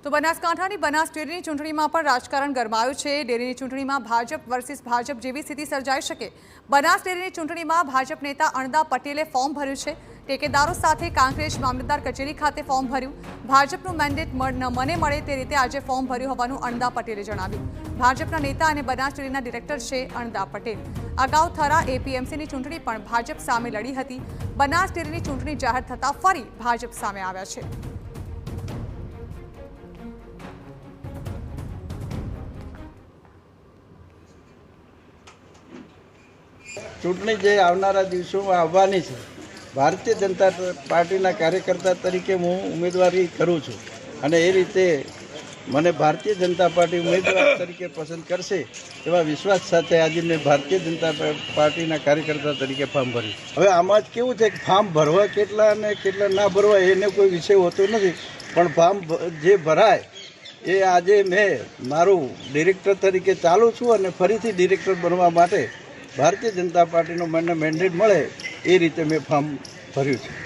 તો બનાસકાંઠાની બનાસ ડેરીની ચૂંટણીમાં પણ રાજકારણ ગરમાયું છે। ડેરીની ચૂંટણીમાં ભાજપ વર્સિસ ભાજપ જેવી સ્થિતિ સર્જાઈ શકે। બનાસ ડેરીની ચૂંટણીમાં ભાજપ નેતા અણદા પટેલે ફોર્મ ભર્યું છે। ટેકેદારો સાથે કાંકરેજ મામલતદાર કચેરી ખાતે ફોર્મ ભર્યું। ભાજપનું મેન્ડેટ મને મળે તે રીતે આજે ફોર્મ ભર્યું હોવાનું અણદા પટેલે જણાવ્યું। ભાજપના નેતા અને બનાસ ડેરીના ડિરેક્ટર છે અણદા પટેલ। અગાઉ થરા એપીએમસીની ચૂંટણી પણ ભાજપ સામે લડી હતી। બનાસ ડેરીની ચૂંટણી જાહેર થતાં ફરી ભાજપ સામે આવ્યા છે। ચૂંટણી જે આવનારા દિવસોમાં આવવાની છે, ભારતીય જનતા પાર્ટીના કાર્યકર્તા તરીકે હું ઉમેદવારી કરું છું અને એ રીતે મને ભારતીય જનતા પાર્ટી ઉમેદવાર તરીકે પસંદ કરશે એવા વિશ્વાસ સાથે આજે મેં ભારતીય જનતા પાર્ટીના કાર્યકર્તા તરીકે ફોર્મ ભર્યું। હવે આમાં જ કેવું છે કે ફોર્મ ભરવા કેટલા અને કેટલા ના ભરવા એને કોઈ વિષય હોતો નથી, પણ ફોર્મ જે ભરાય એ આજે મેં મારું ડિરેક્ટર તરીકે ચાલું છું અને ફરીથી ડિરેક્ટર બનવા માટે ભારતીય જનતા પાર્ટીનો મને મેન્ડેટ મળે એ રીતે મેં ફોર્મ ભર્યું છે।